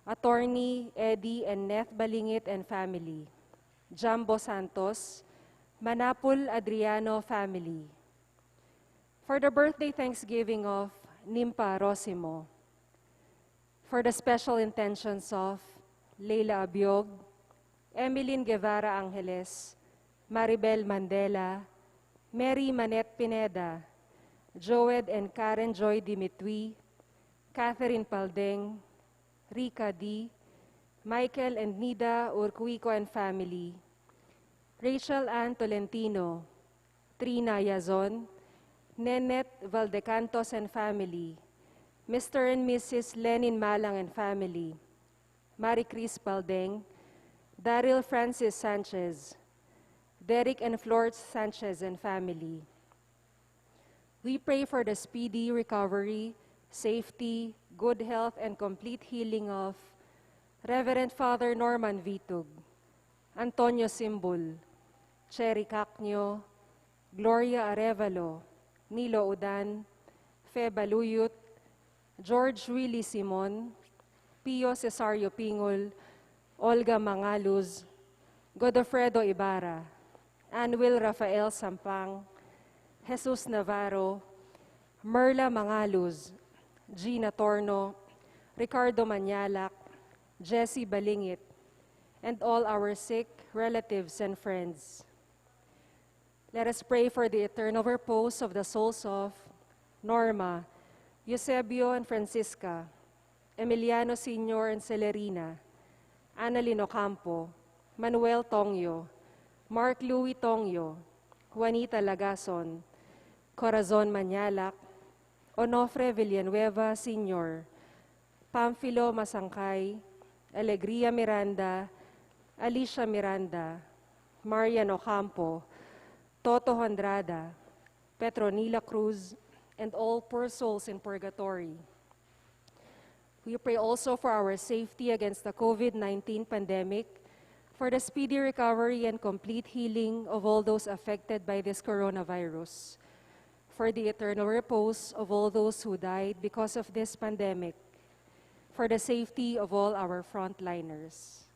Attorney Eddie and Neth Balingit and family, Jambo Santos, Manapul Adriano family. For the birthday Thanksgiving of Nimpa Rosimo. For the special intentions of Leila Abiog, Emeline Guevara Angeles, Maribel Mandela, Mary Manette Pineda, Joed and Karen Joy Dimitri, Catherine Paldeng, Rika D., Michael and Nida Urquico and family, Rachel Ann Tolentino, Trina Yazon, Nenet Valdecantos and family, Mr. and Mrs. Lenin Malang and family, Marie Cris Paldeng, Daryl Francis Sanchez, Derek and Florence Sanchez and family. We pray for the speedy recovery, safety, good health, and complete healing of Reverend Father Norman Vitug, Antonio Simbul, Cherry Cacnio, Gloria Arevalo, Nilo Udan, Fe Baluyut, George Willie Simon, Pio Cesario Pingol, Olga Mangaluz, Godofredo Ibarra, Anwil Rafael Sampang, Jesus Navarro, Merla Mangaluz, Gina Torno, Ricardo Manyalak, Jessie Balingit, and all our sick relatives and friends. Let us pray for the eternal repose of the souls of Norma, Eusebio and Francisca, Emiliano Sr. and Celerina, Annalyn Ocampo, Manuel Tongyo, Mark Louis Tongyo, Juanita Lagason, Corazon Manyalak, Onofre Villanueva Sr., Pamphilo Masangkay, Alegria Miranda, Alicia Miranda, Marian Ocampo, Toto Hondrada, Petronila Cruz, and all poor souls in purgatory. We pray also for our safety against the COVID-19 pandemic, for the speedy recovery and complete healing of all those affected by this coronavirus, for the eternal repose of all those who died because of this pandemic, for the safety of all our frontliners.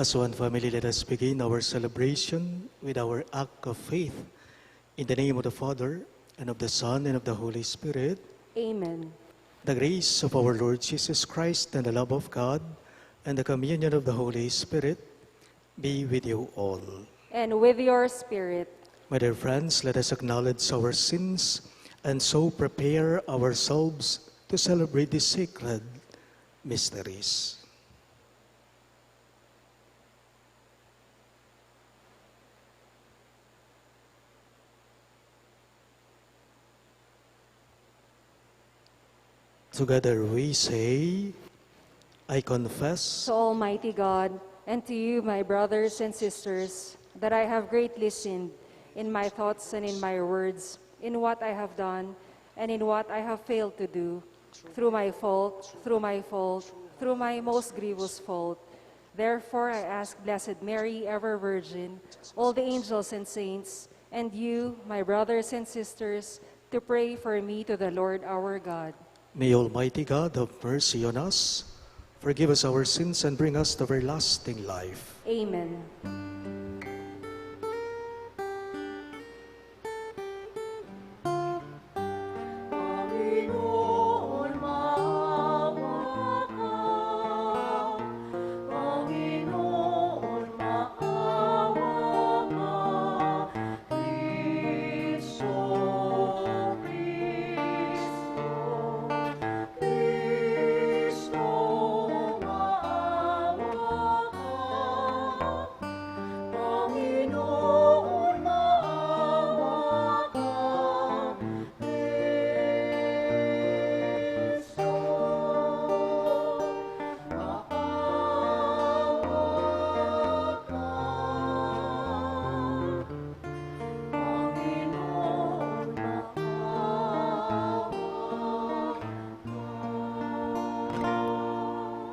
As one family, let us begin our celebration with our act of faith. In the name of the Father, and of the Son, and of the Holy Spirit. Amen. The grace of our Lord Jesus Christ, and the love of God, and the communion of the Holy Spirit be with you all. And with your spirit. My dear friends, let us acknowledge our sins and so prepare ourselves to celebrate these sacred mysteries. Together we say, I confess to Almighty God and to you, my brothers and sisters, that I have greatly sinned in my thoughts and in my words, in what I have done and in what I have failed to do, through my fault, through my most grievous fault. Therefore, I ask Blessed Mary, ever Virgin, all the angels and saints, and you, my brothers and sisters, to pray for me to the Lord our God. May Almighty God have mercy on us, forgive us our sins, and bring us to everlasting life. Amen.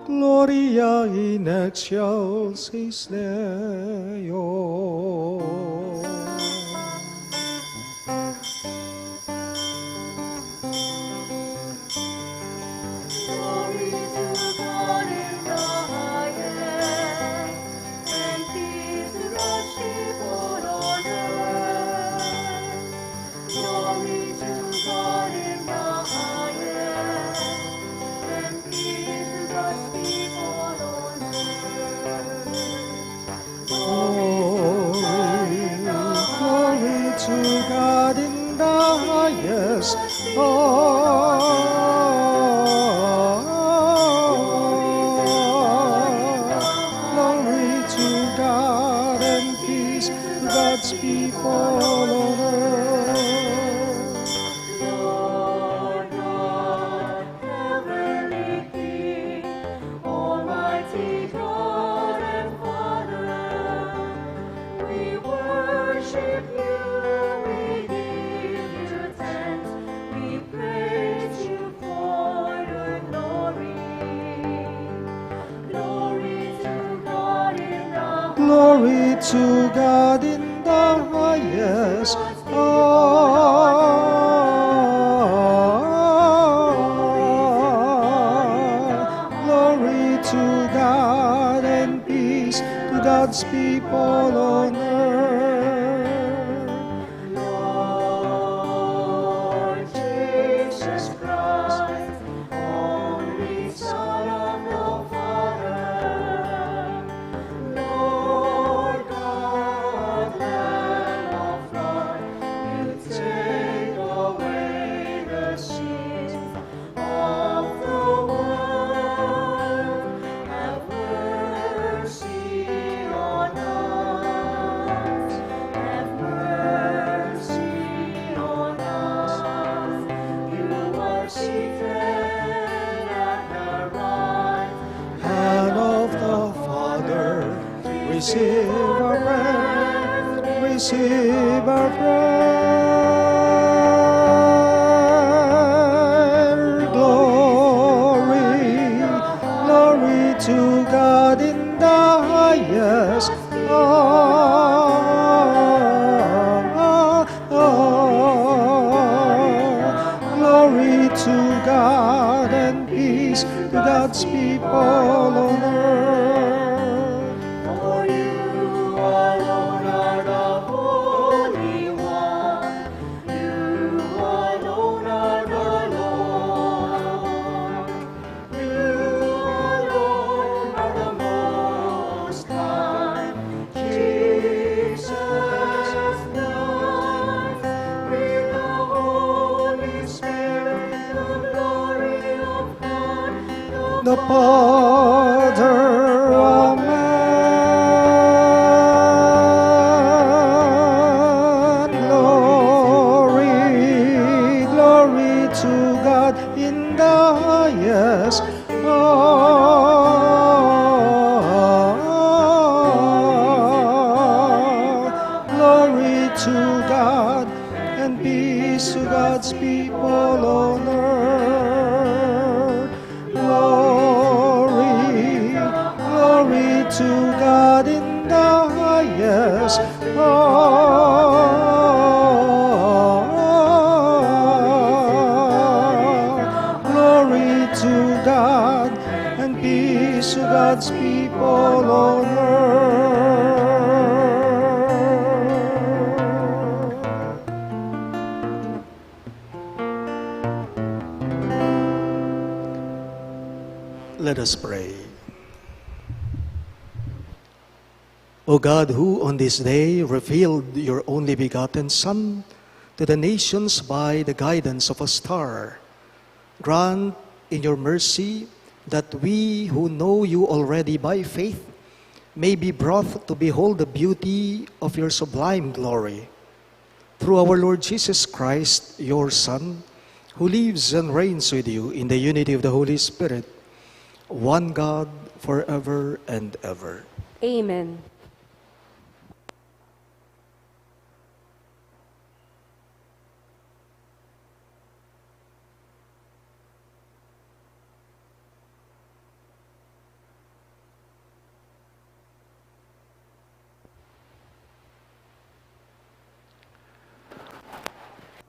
Gloria in excelsis Deo. Glory to God in the highest, and peace to God's people on earth. Glory to God in the highest, and peace to God's people on earth. Glory to God in the highest. Glory to God and peace to God's people on earth. Lord God, heavenly King, Almighty God and Father, we worship you, we give you thanks, we praise you for your glory. Glory to God in the Glory to God in the highest. Glory to God and peace to God's people on earth. Lord Jesus Christ, only Son of the Father, Lord God, Lamb of God, you take away the sins of the world. Have mercy on us. Have mercy on us. You are seated at the right Hand of the Father, receive our prayer, receive our prayer. Glory, glory to God in the highest. Glory to God and peace to God's people on earth. For you alone are the Holy One. You alone are the Lord. You alone are the Most High. Jesus Christ, with the Holy Spirit, the glory of God, The Father, Amen. Glory, glory to God in the highest. Jesus. Glory to God and peace to God's people on earth. Let us pray. O God, who on this day revealed your only begotten Son to the nations by the guidance of a star, grant in your mercy that we who know you already by faith may be brought to behold the beauty of your sublime glory. Through our Lord Jesus Christ, your Son, who lives and reigns with you in the unity of the Holy Spirit, one God, forever and ever. Amen.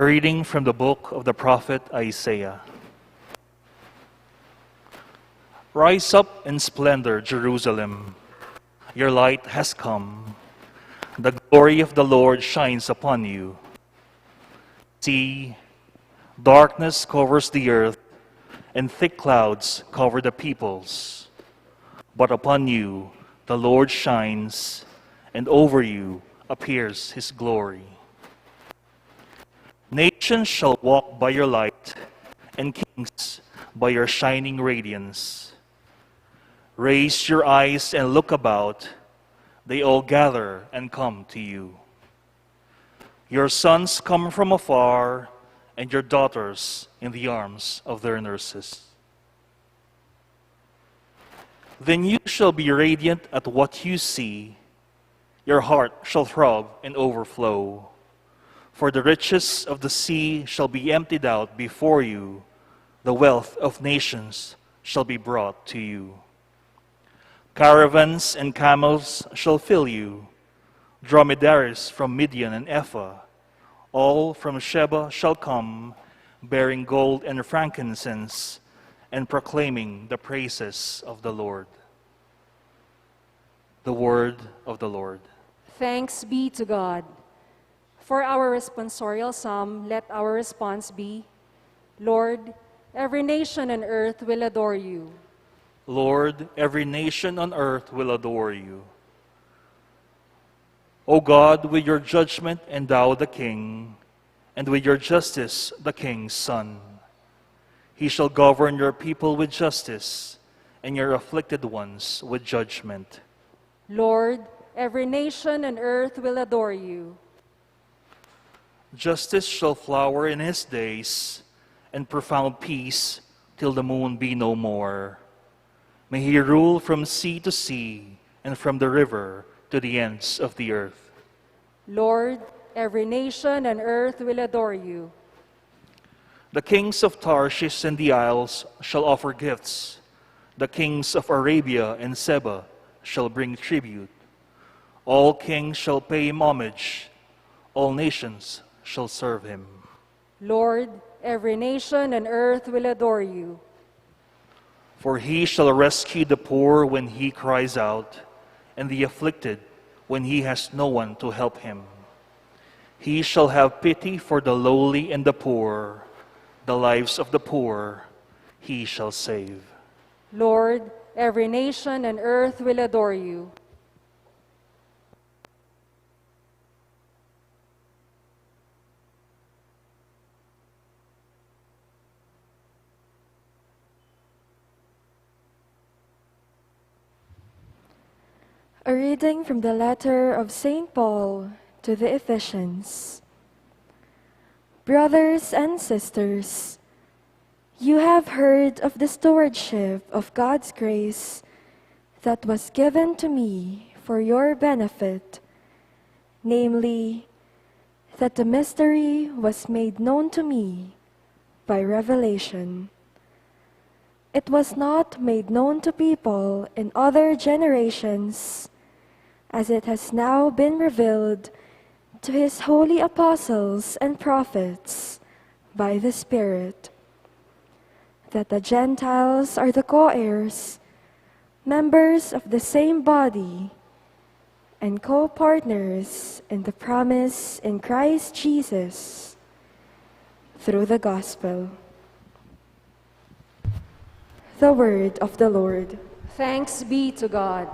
A reading from the book of the prophet Isaiah. Rise up in splendor, Jerusalem. Your light has come. The glory of the Lord shines upon you. See, darkness covers the earth, and thick clouds cover the peoples. But upon you the Lord shines, and over you appears his glory. Nations shall walk by your light, and kings by your shining radiance. Raise your eyes and look about. They all gather and come to you. Your sons come from afar, and your daughters in the arms of their nurses. Then you shall be radiant at what you see. Your heart shall throb and overflow. For the riches of the sea shall be emptied out before you. The wealth of nations shall be brought to you. Caravans and camels shall fill you. Dromedaries from Midian and Ephah, all from Sheba shall come, bearing gold and frankincense, and proclaiming the praises of the Lord. The word of the Lord. Thanks be to God. For our responsorial psalm, let our response be, Lord, every nation on earth will adore you. Lord, every nation on earth will adore you. O God, with your judgment endow the king, and with your justice the king's son. He shall govern your people with justice, and your afflicted ones with judgment. Lord, every nation on earth will adore you. Justice shall flower in his days, and profound peace till the moon be no more. May he rule from sea to sea, and from the river to the ends of the earth. Lord, every nation on earth will adore you. The kings of Tarshish and the isles shall offer gifts. The kings of Arabia and Seba shall bring tribute. All kings shall pay him homage. All nations shall serve him. Lord, every nation on earth will adore you. For he shall rescue the poor when he cries out, and the afflicted when he has no one to help him. He shall have pity for the lowly and the poor. The lives of the poor he shall save. Lord, every nation on earth will adore you. A reading from the letter of St. Paul to the Ephesians. Brothers and sisters, you have heard of the stewardship of God's grace that was given to me for your benefit, namely, that the mystery was made known to me by revelation. It was not made known to people in other generations, as it has now been revealed to his holy apostles and prophets by the Spirit, that the Gentiles are the co-heirs, members of the same body, and co-partners in the promise in Christ Jesus through the gospel. The word of the Lord. Thanks be to God.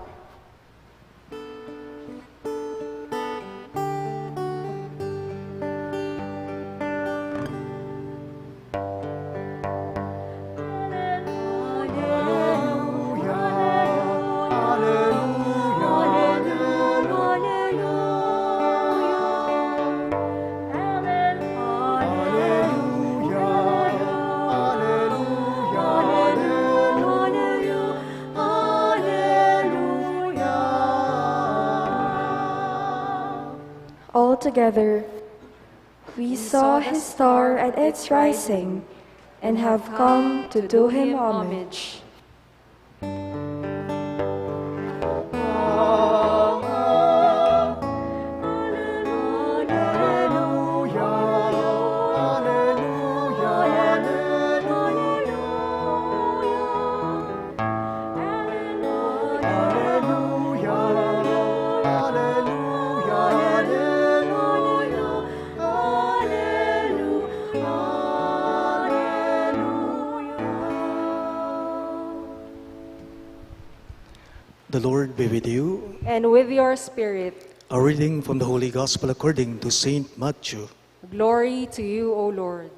Together, we saw his star at its rising, and have come to do him homage. The Lord be with you. And with your spirit. A reading from the Holy Gospel according to Saint Matthew. Glory to you, O Lord.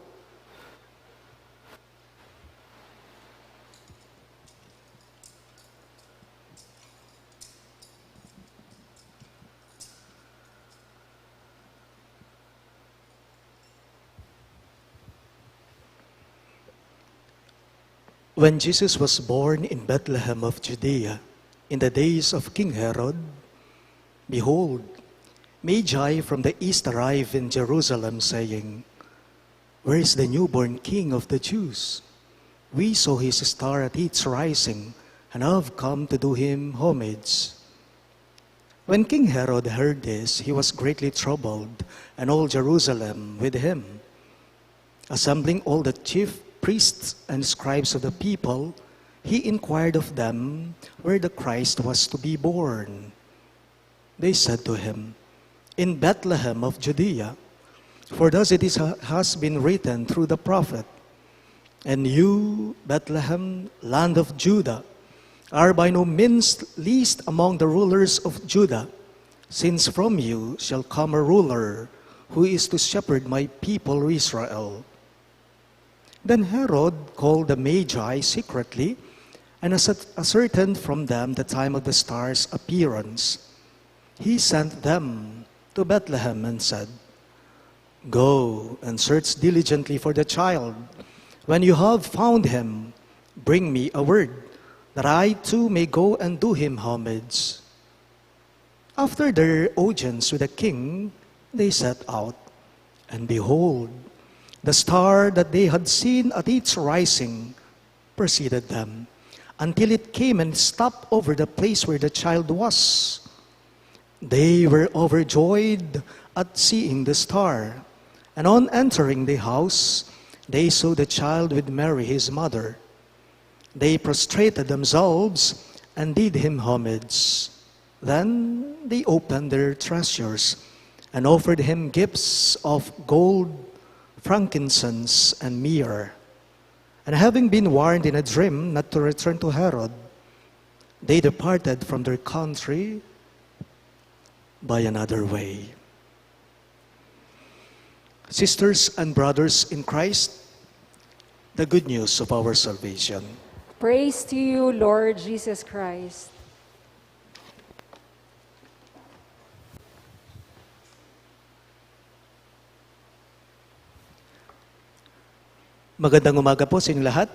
When Jesus was born in Bethlehem of Judea, in the days of King Herod, behold, Magi from the east arrived in Jerusalem, saying, "Where is the newborn King of the Jews? We saw his star at its rising, and have come to do him homage." When King Herod heard this, he was greatly troubled, and all Jerusalem with him. Assembling all the chief priests and scribes of the people, he inquired of them where the Christ was to be born. They said to him, "In Bethlehem of Judea, for thus it has been written through the prophet, and you, Bethlehem, land of Judah, are by no means least among the rulers of Judah, since from you shall come a ruler who is to shepherd my people Israel." Then Herod called the Magi secretly, and ascertained from them the time of the star's appearance. He sent them to Bethlehem and said, "Go and search diligently for the child. When you have found him, bring me a word, that I too may go and do him homage." After their audience with the king, they set out, and behold, the star that they had seen at its rising preceded them, until it came and stopped over the place where the child was. They were overjoyed at seeing the star, and on entering the house, they saw the child with Mary his mother. They prostrated themselves and did him homage. Then they opened their treasures and offered him gifts of gold, frankincense, and myrrh. And having been warned in a dream not to return to Herod, they departed from their country by another way. Sisters and brothers in Christ, the good news of our salvation. Praise to you, Lord Jesus Christ. Magandang umaga po sa inyong lahat.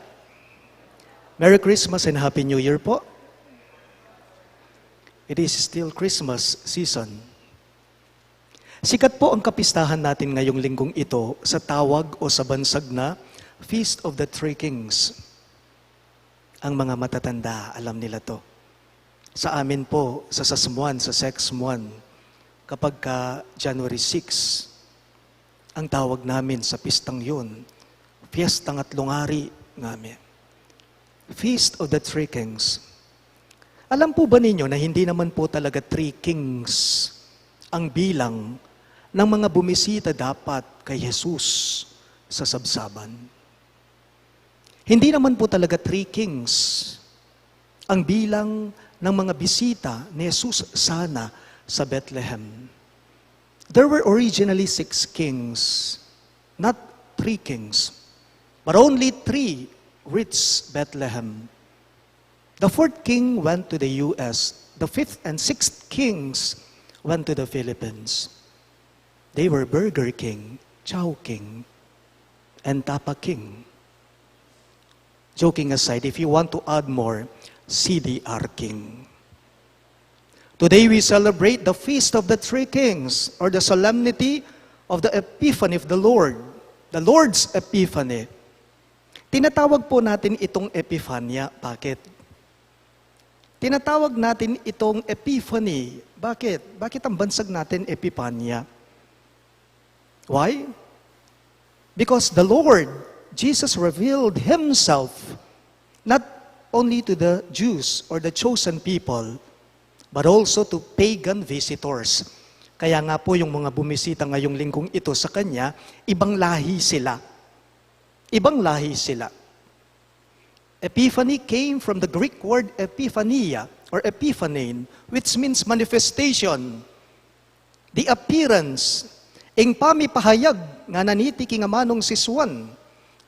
Merry Christmas and Happy New Year po. It is still Christmas season. Sikat po ang kapistahan natin ngayong linggong ito sa tawag o sa bansag na Feast of the Three Kings. Ang mga matatanda, alam nila to. Sa amin po, sa Sasmuan, sa Sexmuan, kapag ka January 6, ang tawag namin sa pistang yun, Fiestang at Lungari namin. Feast of the Three Kings. Alam po ba ninyo na hindi naman po talaga three kings ang bilang ng mga bumisita dapat kay Jesus sa sabsaban? Hindi naman po talaga three kings ang bilang ng mga bisita ni Jesus sana sa Bethlehem. There were originally 6 kings, not 3 kings, but only 3 reached Bethlehem. The 4th king went to the US. The 5th and 6th kings went to the Philippines. They were Burger King, Chow King, and Tapa King. Joking aside, if you want to add more, CDR King. Today we celebrate the Feast of the Three Kings, or the Solemnity of the Epiphany of the Lord's Epiphany. Tinatawag po natin itong Epiphania. Bakit? Tinatawag natin itong Epiphany. Bakit? Bakit ang bansag natin Epiphania? Why? Because the Lord, Jesus revealed Himself, not only to the Jews or the chosen people, but also to pagan visitors. Kaya nga po yung mga bumisita ngayong linggong ito sa Kanya, ibang lahi sila. Ibang lahi sila. Epiphany came from the Greek word epiphania or epiphanein, which means manifestation. The appearance, ing pamipahayag nga naniti king amanong siswan,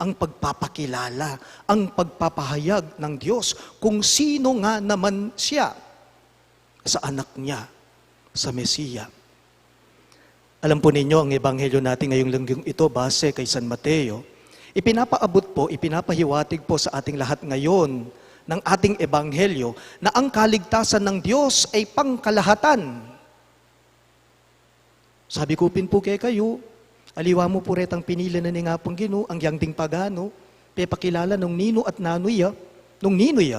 ang pagpapakilala, ang pagpapahayag ng Diyos kung sino nga naman siya sa anak niya, sa Mesiya. Alam po ninyo, ang ebanghelyo natin ngayong linggong ito, base kay San Mateo, ipinapaabot po, ipinapahiwatig po sa ating lahat ngayon ng ating ebanghelyo na ang kaligtasan ng Diyos ay pangkalahatan. Sabi ko po kay kayo, aliwa mo po retang pinili na ni nga pong Ginoo, ang yang ding pagano, pepakilala nung nino at nanoy, nung ninoy.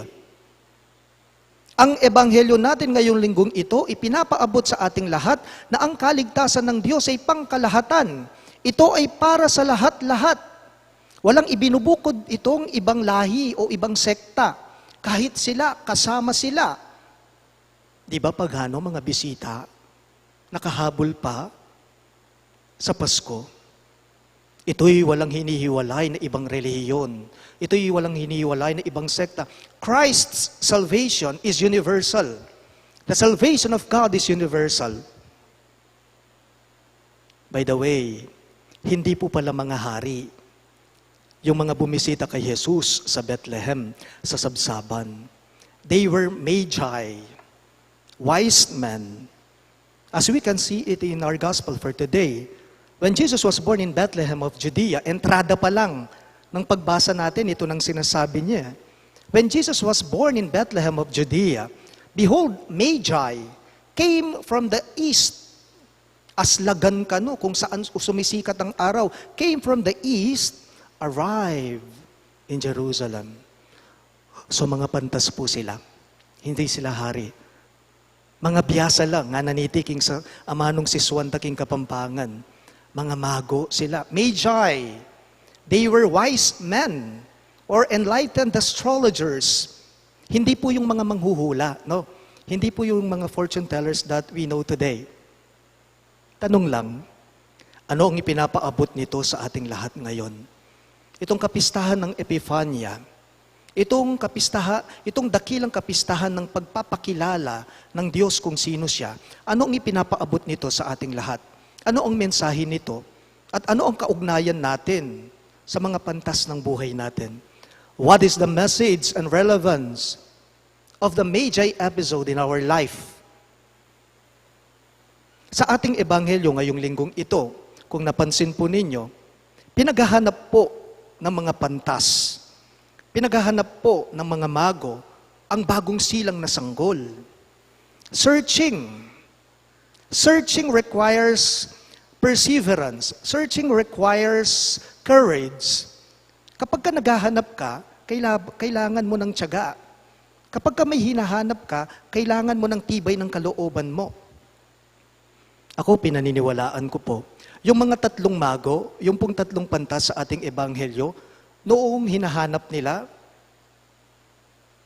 Ang ebanghelyo natin ngayong linggong ito, ipinapaabot sa ating lahat na ang kaligtasan ng Diyos ay pangkalahatan. Ito ay para sa lahat-lahat. Walang ibinubukod itong ibang lahi o ibang sekta. Kahit sila, kasama sila. Di ba paghano mga bisita, nakahabol pa sa Pasko? Ito'y walang hinihiwalay na ibang relihiyon. Ito'y walang hinihiwalay na ibang sekta. Christ's salvation is universal. The salvation of God is universal. By the way, hindi po pala mga hari yung mga bumisita kay Jesus sa Bethlehem, sa sabsaban. They were magi, wise men. As we can see it in our gospel for today, when Jesus was born in Bethlehem of Judea, entrada pa lang ng pagbasa natin, ito nang sinasabi niya. When Jesus was born in Bethlehem of Judea, behold, magi came from the east. Aslagan kano kung saan sumisikat ang araw, came from the east, arrived in Jerusalem. So mga pantas po sila. Hindi sila hari. Mga biyasa lang, nga nanitiking sa amanong siswan taking Kapampangan. Mga mago sila. Magi. They were wise men or enlightened astrologers. Hindi po yung mga manghuhula, no? Hindi po yung mga fortune tellers that we know today. Tanong lang, ano ang ipinapaabot nito sa ating lahat ngayon? Itong kapistahan ng Epiphania, itong dakilang kapistahan ng pagpapakilala ng Diyos kung sino siya, ano ang ipinapaabot nito sa ating lahat? Ano ang mensahe nito? At ano ang kaugnayan natin sa mga pantas ng buhay natin? What is the message and relevance of the Magi episode in our life? Sa ating ebanghelyo ngayong linggong ito, kung napansin po ninyo, pinaghahanap po ng mga pantas. Pinaghahanap po ng mga mago ang bagong silang na sanggol. Searching. Searching requires perseverance. Searching requires courage. Kapag ka naghahanap ka, kailangan mo ng tiyaga. Kapag ka may hinahanap ka, kailangan mo ng tibay ng kalooban mo. Ako, pinaniniwalaan ko po, yung mga tatlong mago, yung pong tatlong pantas sa ating ebanghelyo, noong hinahanap nila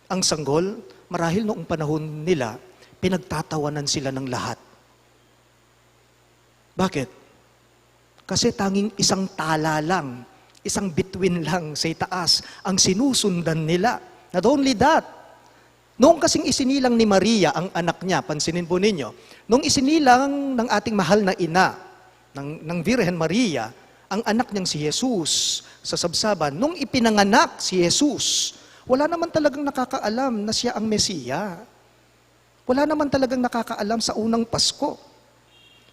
ang sanggol, marahil noong panahon nila, pinagtatawanan sila ng lahat. Bakit? Kasi tanging isang tala lang, isang bituin lang sa itaas ang sinusundan nila. Not only that, noong kasing isinilang ni Maria ang anak niya, pansinin po ninyo, noong isinilang ng ating mahal na ina, ng Virhen Maria, ang anak niyang si Jesus sa sabsaban, nung ipinanganak si Jesus, wala naman talagang nakakaalam na siya ang Mesiya. Wala naman talagang nakakaalam sa unang Pasko.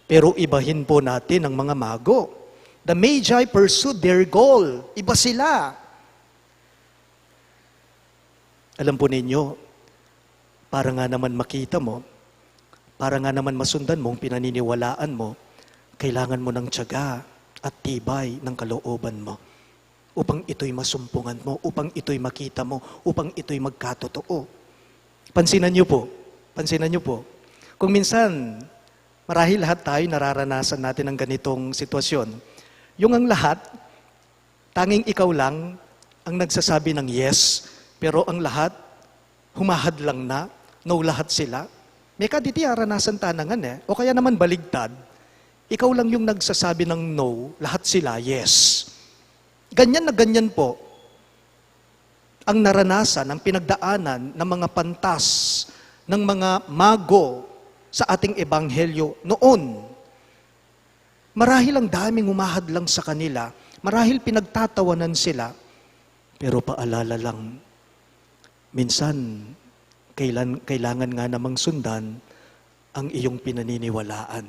Pero ibahin po natin ang mga mago. The Magi pursued their goal. Iba sila. Alam po ninyo, para nga naman makita mo, para nga naman masundan mo ang pinaniniwalaan mo, kailangan mo ng tiyaga at tibay ng kalooban mo upang ito'y masumpungan mo, upang ito'y makita mo, upang ito'y magkatotoo. Pansinan niyo po, kung minsan, marahil lahat tayo nararanasan natin ang ganitong sitwasyon. Yung ang lahat, tanging ikaw lang ang nagsasabi ng yes, pero ang lahat, humahad lang na, no lahat sila. May kaditi aranasan tanangan o kaya naman baligtad, ikaw lang yung nagsasabi ng no, lahat sila yes. Ganyan na ganyan po ang naranasan, ang pinagdaanan ng mga pantas, ng mga mago sa ating ebanghelyo noon. Marahil ang daming umahad lang sa kanila, marahil pinagtatawanan sila, pero paalala lang, minsan, kailangan nga namang sundan ang iyong pinaniniwalaan.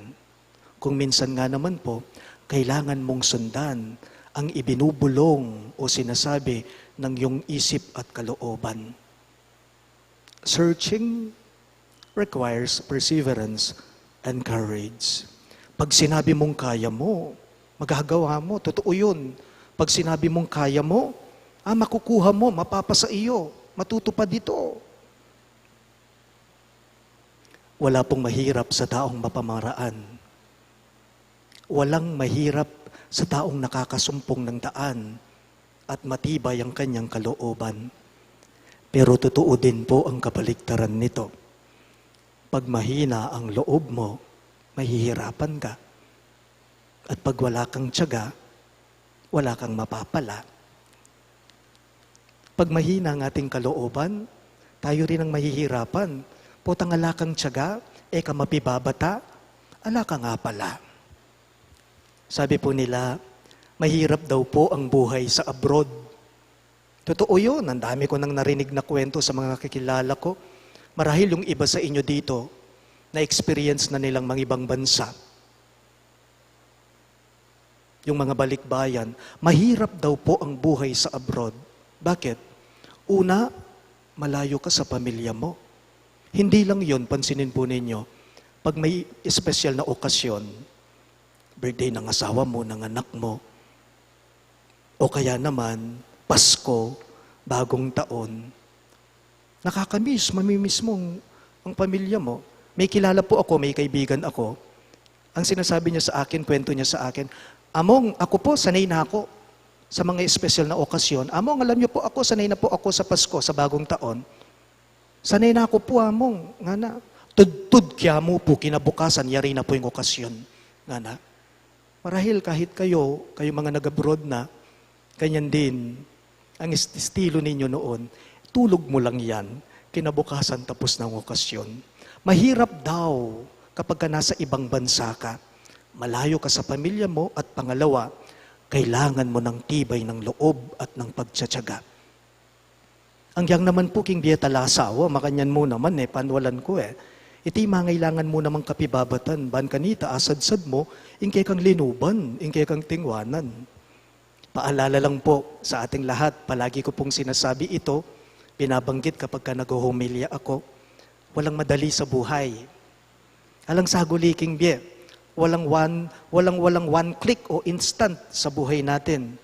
Kung minsan nga naman po, kailangan mong sundan ang ibinubulong o sinasabi ng iyong isip at kalooban. Searching requires perseverance and courage. Pag sinabi mong kaya mo, magagawa mo, totoo yun. Pag sinabi mong kaya mo, makukuha mo, mapapasa iyo, matutupad ito. Wala pong mahirap sa taong mapamaraan. Walang mahirap sa taong nakakasumpong ng daan at matibay ang kanyang kalooban. Pero totoo din po ang kabaliktaran nito. Pag mahina ang loob mo, mahihirapan ka. At pag wala kang tiyaga, wala kang mapapala. Pag mahina ang ating kalooban, tayo rin ang mahihirapan. Potang ala kang tiyaga, ka mapibabata, ala ka nga pala. Sabi po nila, mahirap daw po ang buhay sa abroad. Totoo yun, ang dami ko nang narinig na kwento sa mga kakilala ko. Marahil yung iba sa inyo dito, na-experience na nilang mga ibang bansa. Yung mga balikbayan, mahirap daw po ang buhay sa abroad. Bakit? Una, malayo ka sa pamilya mo. Hindi lang yun, pansinin po ninyo, pag may espesyal na okasyon, birthday ng asawa mo, ng anak mo, o kaya naman, Pasko, bagong taon, nakakamiss, mamimiss mo ang pamilya mo. May kilala po ako, may kaibigan ako, ang sinasabi niya sa akin, kwento niya sa akin, Among, ako po, sanay na ako sa mga espesyal na okasyon. Among, alam niyo po ako, sanay na po ako sa Pasko, sa bagong taon. Sanay na ako po, Among, nga na. Tudtud kya mo po, kinabukasan, yari na po yung okasyon. Nga na. Marahil kahit kayo mga nag-abroad na, ganyan din, ang estilo ninyo noon, tulog mo lang yan, kinabukasan tapos ng okasyon. Mahirap daw kapag ka nasa ibang bansa ka, malayo ka sa pamilya mo, at pangalawa, kailangan mo ng tibay ng loob at ng pagtsatsaga. Ang yang naman po king dieta lasawa, makanyan mo naman panwalan ko Iti mangailangan mo namang kapibabatan, ban kanita, asad-sad mo, ingkay kang linuban, ingkay kang tingwanan. Paalala lang po sa ating lahat, palagi ko pong sinasabi ito, binabanggit kapag ka nag-humilya ako, walang madali sa buhay. Alang saguliking biye, walang one click o instant sa buhay natin.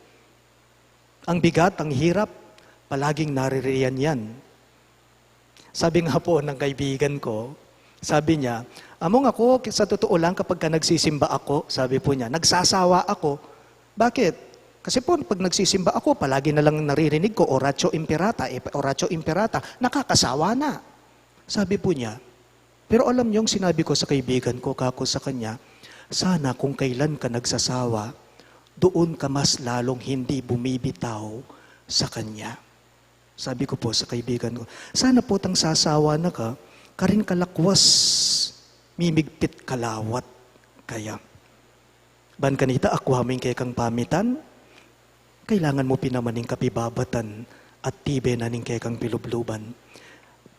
Ang bigat, ang hirap, palaging naririyan yan. Sabi nga po ng kaibigan ko, sabi niya, among ako, sa totoo lang kapag ka nagsisimba ako, sabi po niya, nagsasawa ako. Bakit? Kasi po, pag nagsisimba ako, palagi na lang naririnig ko, oratio imperata, nakakasawa na. Sabi po niya, pero alam niyo, sinabi ko sa kaibigan ko, kako sa kanya, sana kung kailan ka nagsasawa, doon ka mas lalong hindi bumibitaw sa kanya. Sabi ko po sa kaibigan ko, sana po tang sasawa na ka, karin kalakwas, mimigpit kalawat kaya. Ban kanita, akwamin kay kang pamitan, kailangan mo pinamaning kapibabatan at tibe na ning kay kang pilubluban.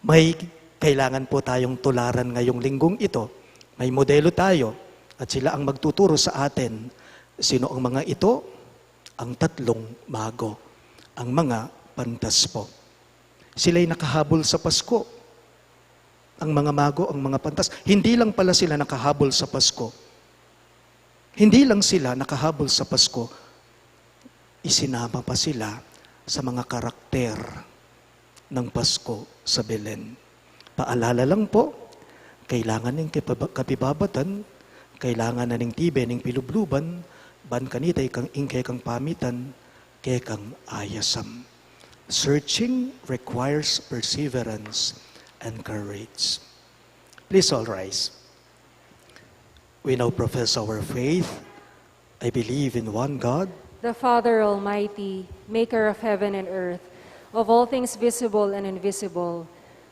May kailangan po tayong tularan ngayong linggong ito. May modelo tayo at sila ang magtuturo sa atin. Sino ang mga ito? Ang tatlong mago. Ang mga pantas po. Sila'y nakahabol sa Pasko. Ang mga mago, ang mga pantas. Hindi lang pala sila nakahabol sa Pasko. Hindi lang sila nakahabol sa Pasko. Isinama pa sila sa mga karakter ng Pasko sa Belen. Paalala lang po, kailangan ng kapibabatan, kailangan na ng tibe, ng pilubluban, ban kanitay kang ingkay kang pamitan, kay kang ayasam. Searching requires perseverance and courage. Please all rise. We now profess our faith. I believe in one God, the Father Almighty, maker of heaven and earth, of all things visible and invisible.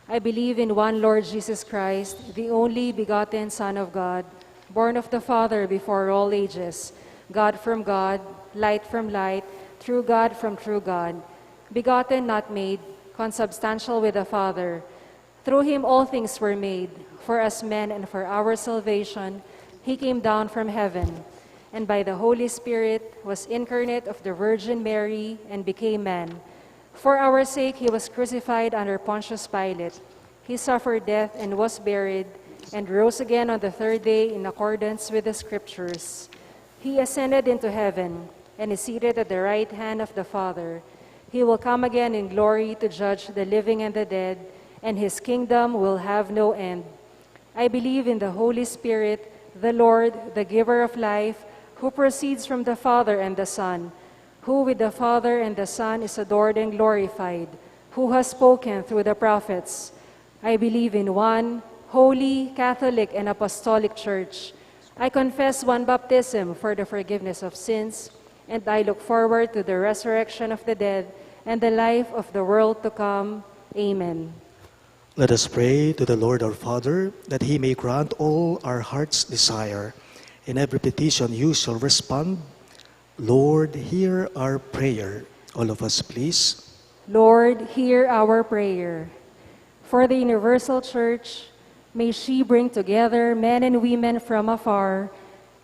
I believe in one Lord Jesus Christ, the only begotten Son of God, born of the Father before all ages, God from God, light from light, true God from true God, begotten, not made, consubstantial with the Father. Through him all things were made. For us men and for our salvation, he came down from heaven, and by the Holy Spirit was incarnate of the Virgin Mary and became man. For our sake he was crucified under Pontius Pilate. He suffered death and was buried, and rose again on the third day in accordance with the Scriptures. He ascended into heaven, and is seated at the right hand of the Father. He will come again in glory to judge the living and the dead, and his kingdom will have no end. I believe in the Holy Spirit, the Lord, the giver of life, who proceeds from the Father and the Son, who with the Father and the Son is adored and glorified, who has spoken through the prophets. I believe in one holy, Catholic, and Apostolic Church. I confess one baptism for the forgiveness of sins, and I look forward to the resurrection of the dead and the life of the world to come. Amen. Let us pray to the Lord our Father, that he may grant all our heart's desire. In every petition you shall respond. Lord, hear our prayer. All of us, please. Lord, hear our prayer. For the universal church, may she bring together men and women from afar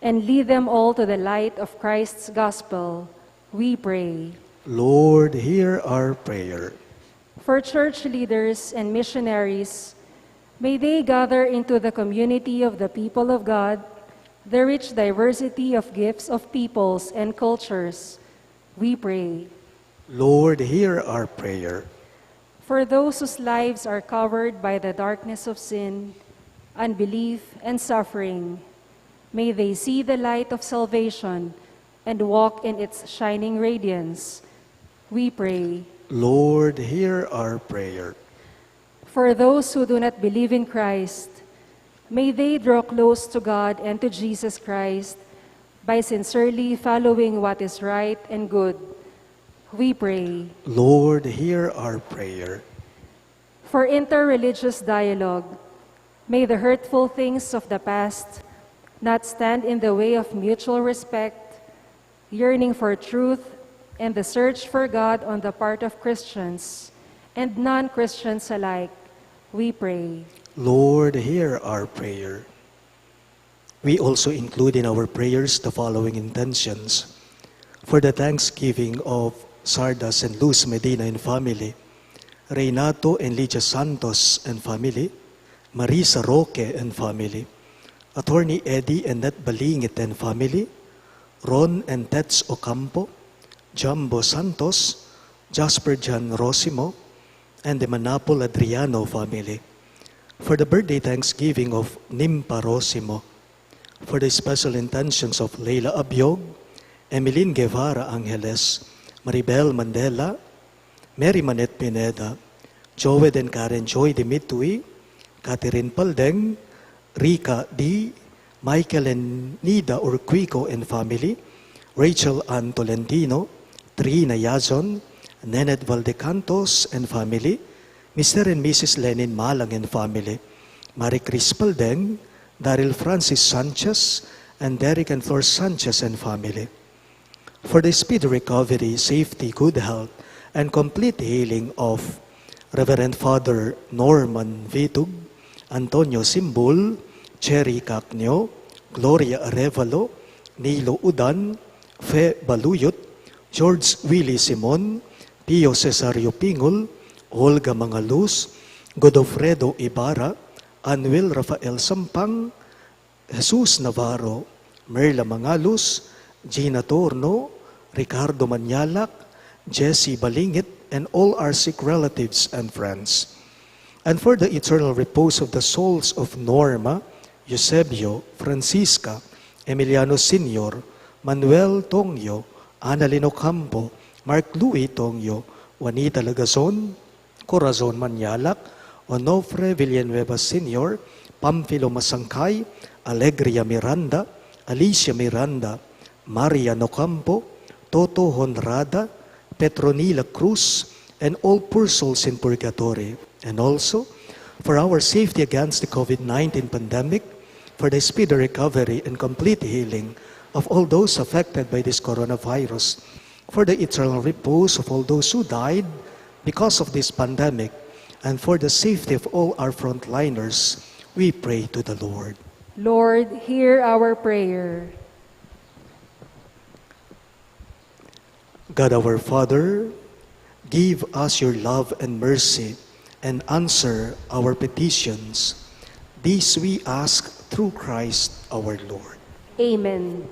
and lead them all to the light of Christ's gospel. We pray. Lord, hear our prayer. For church leaders and missionaries, may they gather into the community of the people of God the rich diversity of gifts of peoples and cultures. We pray. Lord, hear our prayer. For those whose lives are covered by the darkness of sin, unbelief, and suffering, may they see the light of salvation and walk in its shining radiance. We pray. Lord, hear our prayer. For those who do not believe in Christ, may they draw close to God and to Jesus Christ by sincerely following what is right and good. We pray. Lord, hear our prayer. For interreligious dialogue, may the hurtful things of the past not stand in the way of mutual respect, yearning for truth, and the search for God on the part of Christians and non-Christians alike. We pray. Lord, hear our prayer. We also include in our prayers the following intentions. For the thanksgiving of Sardas and Luz Medina and family, Reynato and Lydia Santos and family, Marisa Roque and family, Attorney Eddie and Nat Balingit and family, Ron and Tets Ocampo, Jumbo Santos, Jasper Jan Rosimo, and the Manapol Adriano family, for the birthday thanksgiving of Nimpa Rosimo, for the special intentions of Leila Abiog, Emeline Guevara Angeles, Maribel Mandela, Mary Manette Pineda, Joed and Karen Joy Dimitui, Catherine Paldeng, Rika D., Michael and Nida Urquico and family, Rachel Ann Tolentino, Trina Yazon, Nenet Valdecantos and family, Mr. and Mrs. Lenin Malang and family, Marie Chris Paldeng, Daryl Francis Sanchez, and Derek and Flor Sanchez and family. For the speedy recovery, safety, good health, and complete healing of Reverend Father Norman Vitug, Antonio Simbul, Cherry Cacnio, Gloria Arevalo, Nilo Udan, Fe Baluyot, George Willie Simon, Pio Cesario Pingol, Olga Mangaluz, Godofredo Ibarra, Anuel Rafael Sampang, Jesus Navarro, Merla Mangaluz, Gina Torno, Ricardo Manyalak, Jesse Balingit, and all our sick relatives and friends. And for the eternal repose of the souls of Norma, Eusebio, Francisca, Emiliano Sr., Manuel Tongyo, Annalino Campo, Mark Louis Tongyo, Juanita Lagazon, Corazon Manyalak, Onofre Villanueva Sr., Pamphilo Masangkay, Alegria Miranda, Alicia Miranda, Maria Nocampo, Toto Honrada, Petronila Cruz, and all poor souls in purgatory. And also, for our safety against the COVID-19 pandemic, for the speedy recovery and complete healing of all those affected by this coronavirus, for the eternal repose of all those who died because of this pandemic, and for the safety of all our frontliners, we pray to the Lord. Lord, hear our prayer. God our Father, give us your love and mercy and answer our petitions. This we ask through Christ our Lord. Amen.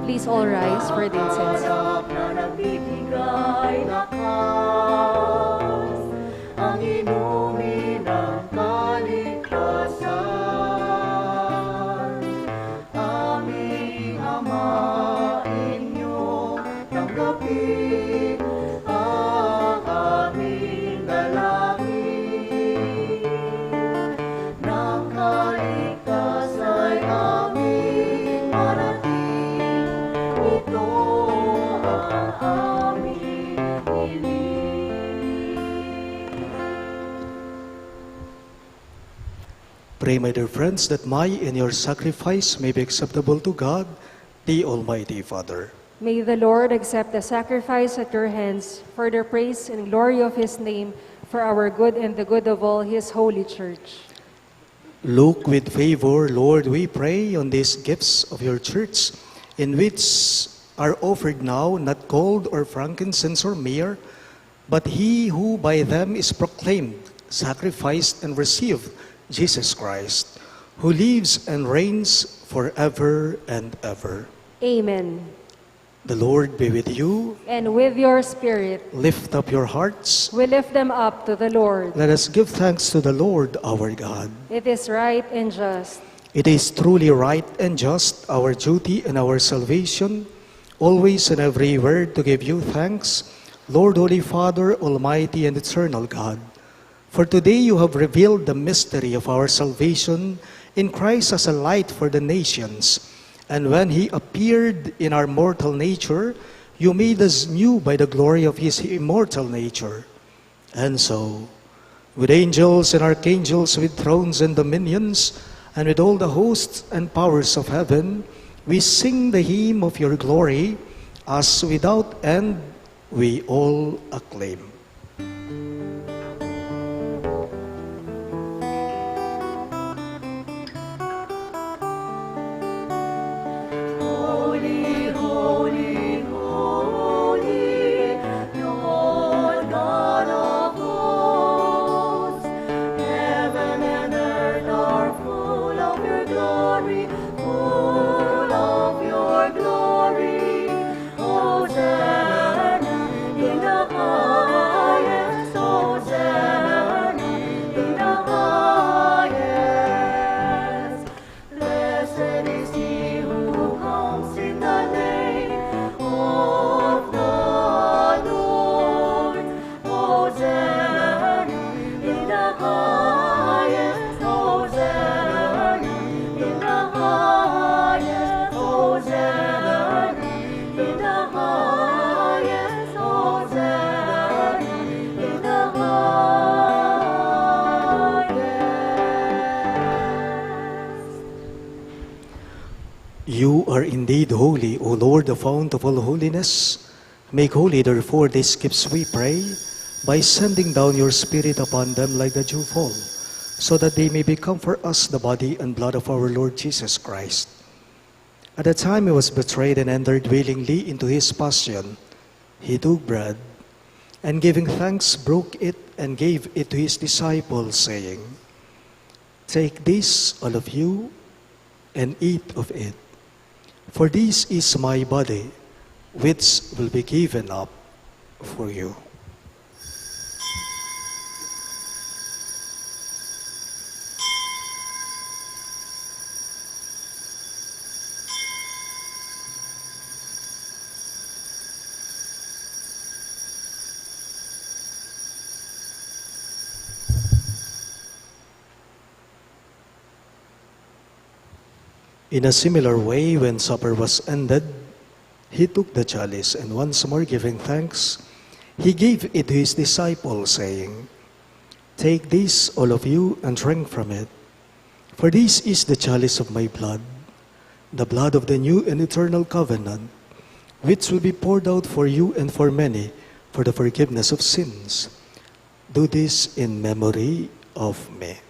Please all rise for the incense. Ang inumin ng kaligtasan, aming Ama, inyong tanggapin ang aming dalangin. Nang kaligtas ay aming marating, ito ang aming hiling. Pray, my dear friends, that my and your sacrifice may be acceptable to God, the Almighty Father. May the Lord accept the sacrifice at your hands for the praise and glory of his name, for our good and the good of all his holy church. Look with favor, Lord, we pray, on these gifts of your church, in which are offered now not gold or frankincense or myrrh, but he who by them is proclaimed, sacrificed, and received, Jesus Christ, who lives and reigns forever and ever. Amen. The Lord be with you. And with your spirit, Lift up your hearts. we lift them up to the Lord. Let us give thanks to the Lord our God. It is right and just. It is truly right and just, our duty and our salvation, always and everywhere to give you thanks, Lord, Holy Father, Almighty and eternal God. For today you have revealed the mystery of our salvation in Christ as a light for the nations. And when he appeared in our mortal nature, you made us new by the glory of his immortal nature. And so, with angels and archangels, with thrones and dominions, and with all the hosts and powers of heaven, we sing the hymn of your glory, as without end we all acclaim. Holy, holy, holy, Lord God of hosts. Heaven and earth are full of your glory, full of your glory. Hosanna in the highest, Hosanna in the highest. Blessed is he who comes in the name of the Lord. Hosanna in the highest, Hosanna in the highest, Hosanna in the highest, Hosanna in the highest. You are indeed holy, O Lord, the fount of all holiness. Make holy, therefore, these gifts, we pray, by sending down your Spirit upon them like the dewfall, so that they may become for us the body and blood of our Lord Jesus Christ. At the time he was betrayed and entered willingly into his passion, he took bread, and giving thanks, broke it and gave it to his disciples, saying, "Take this, all of you, and eat of it. For this is my body, which will be given up for you." In a similar way, when supper was ended, he took the chalice, and once more giving thanks, he gave it to his disciples, saying, "Take this, all of you, and drink from it. For this is the chalice of my blood, the blood of the new and eternal covenant, which will be poured out for you and for many for the forgiveness of sins. Do this in memory of me."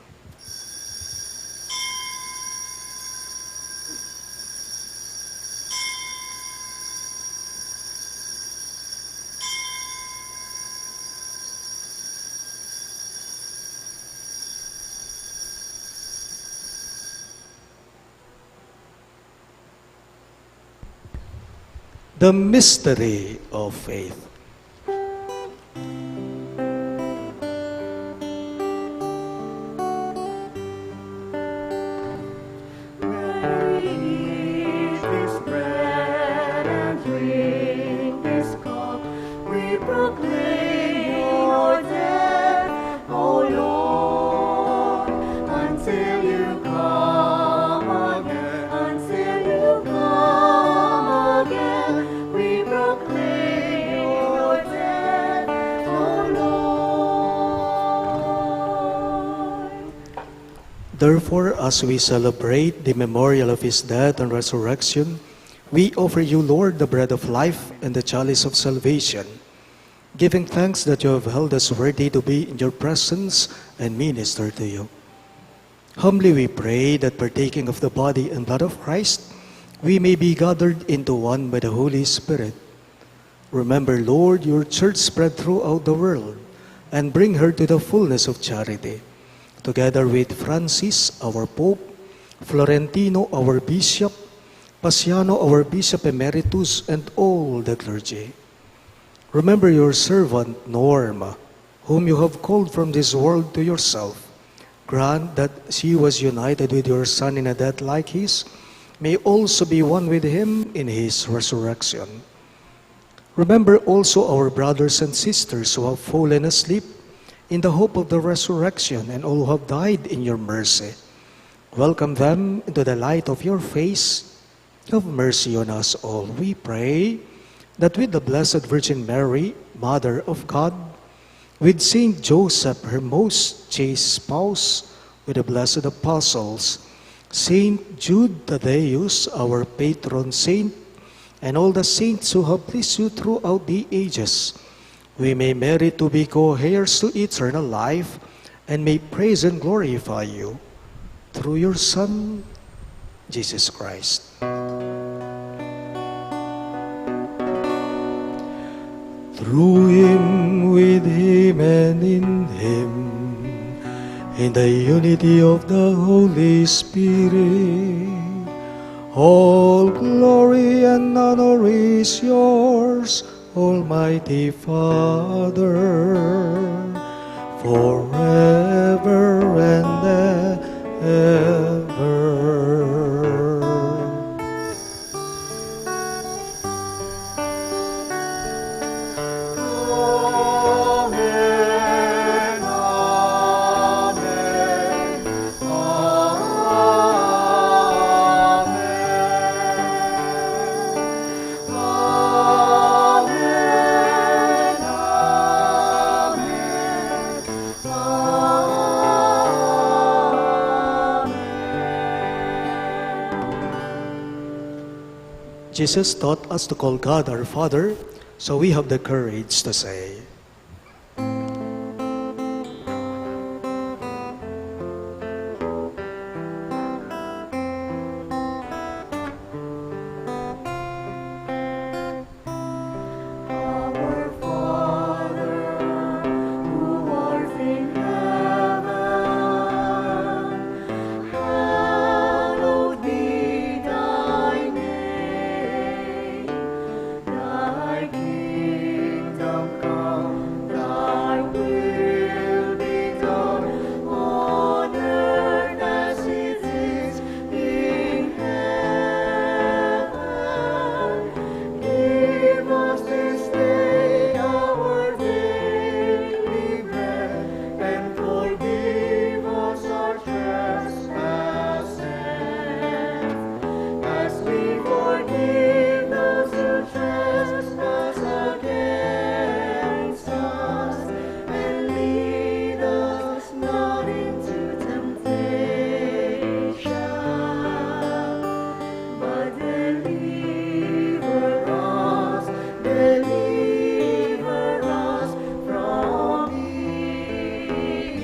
The mystery of faith. Eat this bread and drink this cup. We proclaim your death, O Lord, until you come again. Until you come again, we proclaim your death, O Lord. Therefore, as we celebrate the memorial of his death and resurrection, we offer you, Lord, the bread of life and the chalice of salvation, giving thanks that you have held us worthy to be in your presence and minister to you. Humbly we pray that partaking of the body and blood of Christ, we may be gathered into one by the Holy Spirit. Remember, Lord, your church spread throughout the world, and bring her to the fullness of charity, together with Francis, our Pope, Florentino, our Bishop, Pasiano, our Bishop Emeritus, and all the clergy. Remember your servant, Norma, whom you have called from this world to yourself. Grant that she was united with your Son in a death like his, may also be one with him in his resurrection. Remember also our brothers and sisters who have fallen asleep in the hope of the resurrection, and all who have died in your mercy. Welcome them into the light of your face. Have mercy on us all, we pray, that with the Blessed Virgin Mary, Mother of God, with Saint Joseph, her most chaste spouse, with the blessed apostles, Saint Jude Thaddeus, our patron saint, and all the saints who have pleased you throughout the ages, we may merit to be co-heirs to eternal life, and may praise and glorify you through your Son, Jesus Christ. Through him, with him, and in him, in the unity of the Holy Spirit, all glory and honor is yours, Almighty Father, forever and ever. Jesus taught us to call God our Father, so we have the courage to say, Our Father, who art in heaven, hallowed be thy name. Thy kingdom come, thy will be done, on earth as it is in heaven. Give us this day our daily bread, and forgive us our trespasses, as we forgive those who trespass against us. And lead us not into temptation, but deliver us from evil.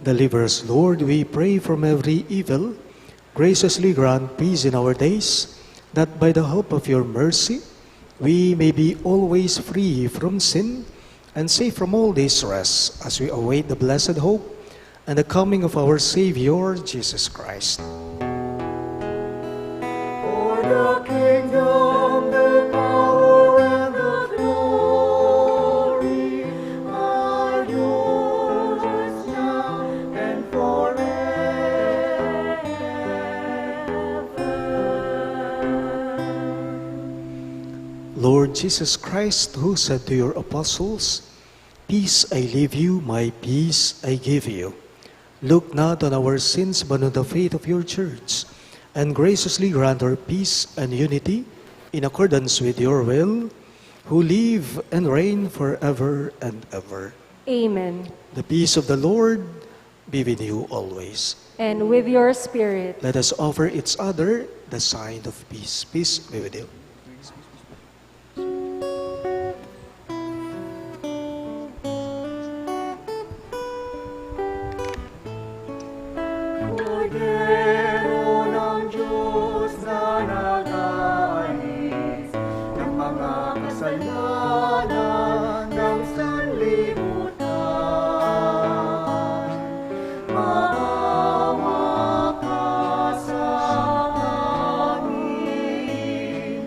Deliver us, Lord, we pray, from every evil. Graciously grant peace in our days, that by the help of your mercy, we may be always free from sin and safe from all distress, as we await the blessed hope and the coming of our Savior, Jesus Christ. Jesus Christ, who said to your apostles, "Peace I leave you, my peace I give you," look not on our sins, but on the faith of your church, and graciously grant her peace and unity in accordance with your will, who live and reign forever and ever. Amen. The peace of the Lord be with you always. And with your spirit. Let us offer each other the sign of peace. Peace be with you. Kordero ng Diyos na nag-aalis ng mga kasalanan ng sanlibutan. Maawa ka sa amin.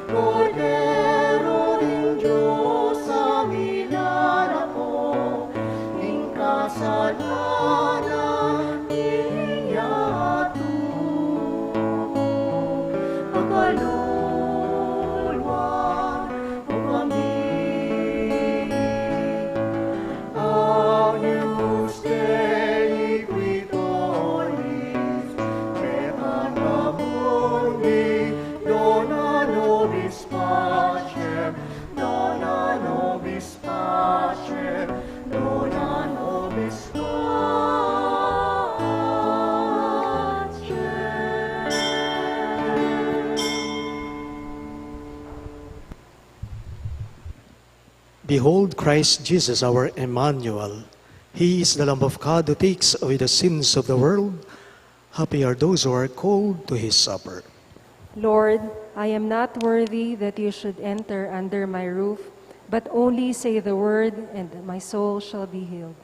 Kordero ng Diyos aming narako, ing kasalanan iyato. Pagkaluluwa mo kami. Agnus Dei qui tollis, peccator mundi, dona nobis pacem, dona nobis pacem, dona nobis Behold Christ Jesus, our Emmanuel. He is the Lamb of God who takes away the sins of the world. Happy are those who are called to his supper. Lord, I am not worthy that you should enter under my roof, but only say the word, and my soul shall be healed.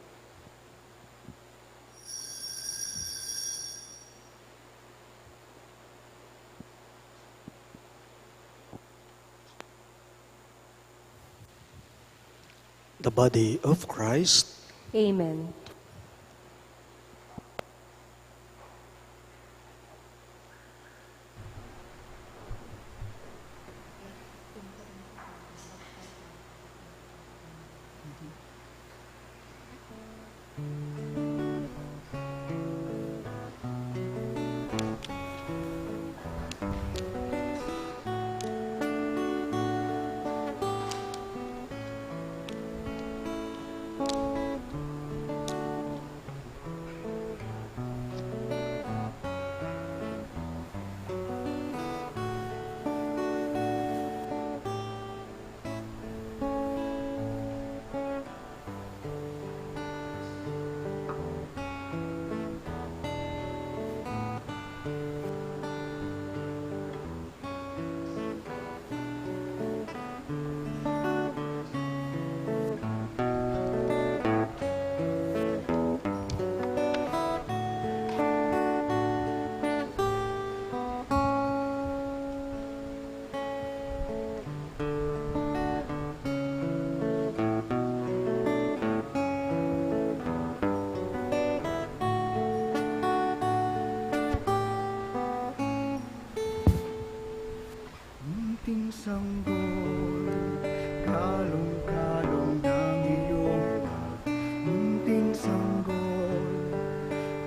The body of Christ. Amen. munting sanggol, kalong-kalong ng iyong pag. Munting sanggol,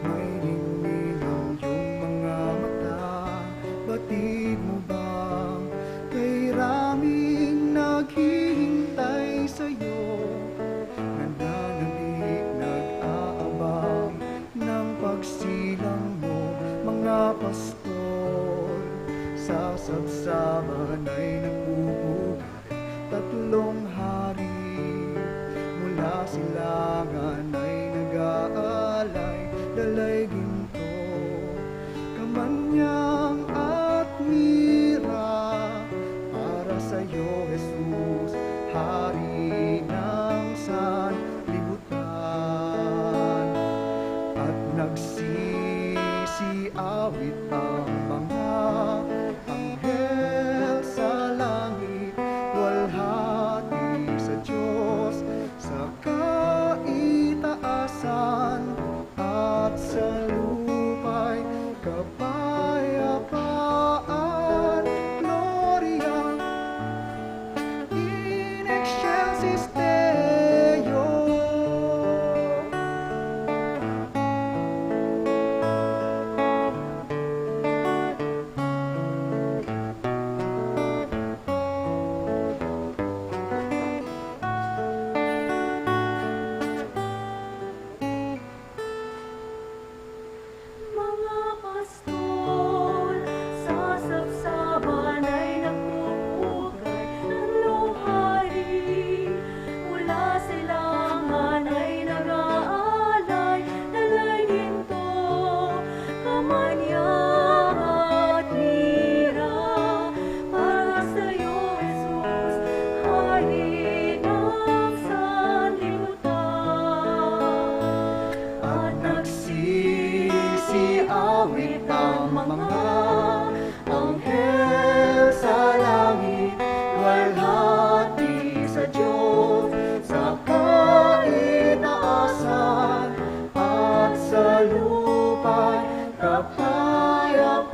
may ningning ang iyong mga mata. Batid mo bang kay raming naghihintay sa'yo? Nananabik, nag-aabang ng pagsilang mo, mga pastor. Sa sabsaban ay nagbubuhay, tatlong hari. Mula silangan ay nag-aalay, dalay ginto, kamanyang at mira. Para sa'yo, Jesus, hari ng sanlibutan. At nagsisiawit ang mga anghel sa langit, walhati sa Diyos sa kaitaasan. Deo. Mga pastol sa sabsaban ay nagpupugay ng luharin. Mula silangan ay nag-aalay, dalaginto, kamanyang at lira. Para sa'yo, Jesus, hari ng sanlibutan. At nagsisiawit ang mga anghel sa langit, luwalhati sa Diyos, sa kaitaasan at sa lupa kapayapaan.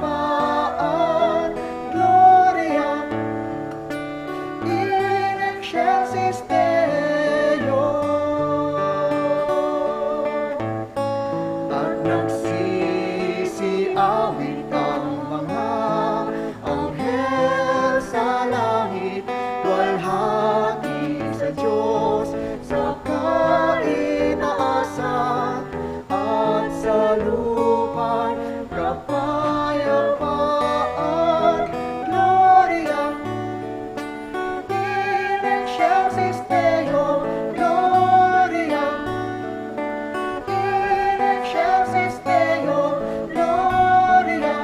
Gloria in excelsis Deo. At nagsisiawit ang mga anghel sa langit, luwalhati sa Diyos, sa kaitaasan at sa lupa kapayapaan. Gloria in excelsis Deo. Gloria in excelsis Deo. Gloria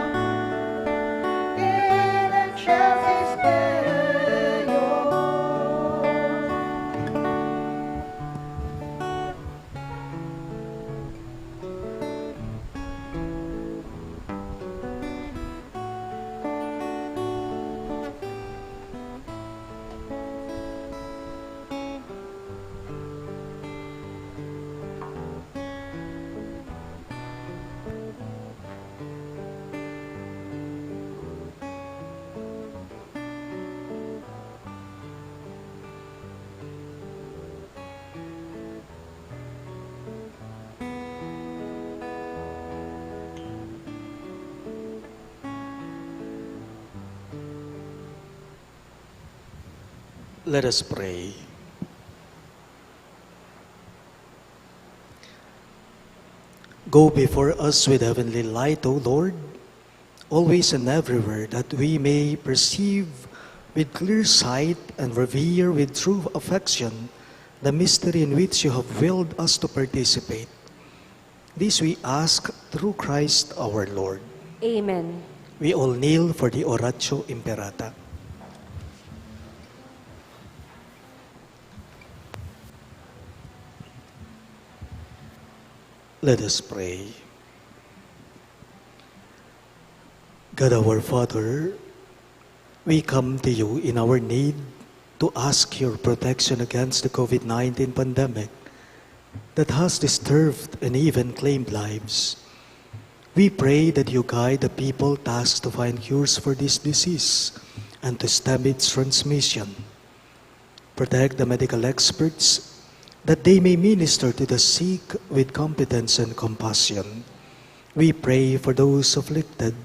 in excelsis Deo. Let us pray. Go before us with heavenly light, O Lord, always and everywhere, that we may perceive with clear sight and revere with true affection the mystery in which you have willed us to participate. This we ask through Christ our Lord. Amen. We all kneel for the Oratio Imperata. Let us pray. God our Father, we come to you in our need to ask your protection against the COVID-19 pandemic that has disturbed and even claimed lives. We pray that you guide the people tasked to find cures for this disease and to stem its transmission. Protect the medical experts that they may minister to the sick with competence and compassion. We pray for those afflicted.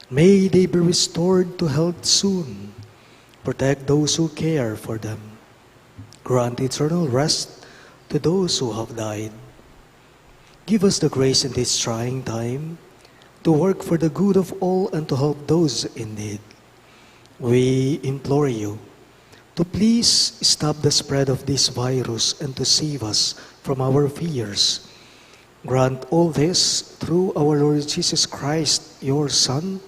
May they be restored to health soon. Protect those who care for them. Grant eternal rest to those who have died. Give us the grace in this trying time to work for the good of all and to help those in need. We implore you to please stop the spread of this virus and to save us from our fears. Grant all this through our Lord Jesus Christ, your Son,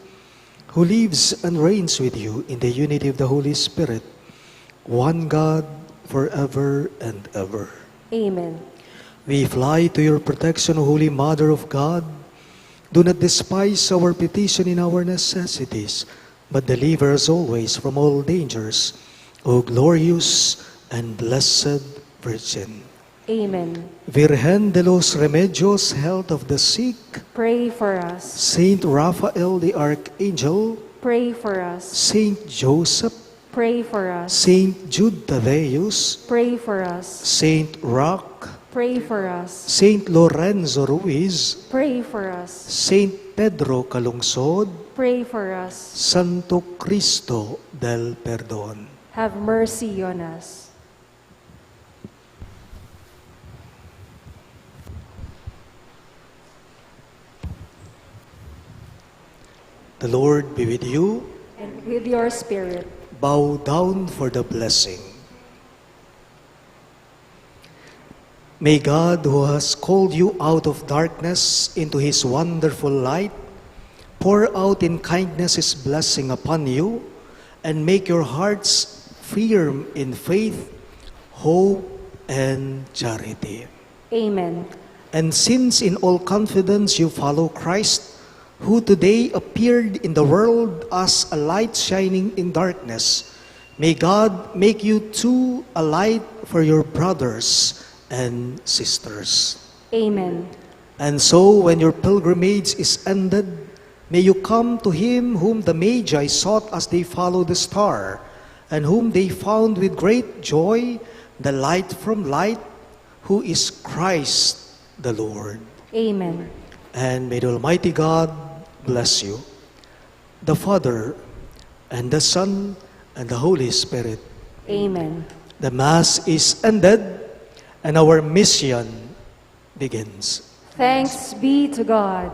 who lives and reigns with you in the unity of the Holy Spirit, one God, forever and ever. Amen. We fly to your protection, O Holy Mother of God. Do not despise our petition in our necessities, but deliver us always from all dangers, O glorious and blessed Virgin. Amen. Virgen de los Remedios, health of the sick, Pray for us. Saint Raphael the Archangel, Pray for us. Saint Joseph, Pray for us. Saint Jude Thaddeus, Pray for us. Saint Roque, Pray for us. Saint Lorenzo Ruiz, Pray for us. Saint Pedro Calungsod, Pray for us. Santo Cristo del Perdon. Have mercy on us. The Lord be with you. And with your spirit. Bow down for the blessing. May God, who has called you out of darkness into His wonderful light, pour out in kindness His blessing upon you, and make your hearts firm in faith, hope, and charity. Amen. And since in all confidence you follow Christ, who today appeared in the world as a light shining in darkness, may God make you too a light for your brothers and sisters. Amen. And so, when your pilgrimage is ended, may you come to Him whom the Magi sought as they followed the star, and whom they found with great joy, the light from light, who is Christ the Lord. Amen. And may the Almighty God bless you, the Father, and the Son, and the Holy Spirit. Amen. The Mass is ended, and our mission begins. Thanks be to God.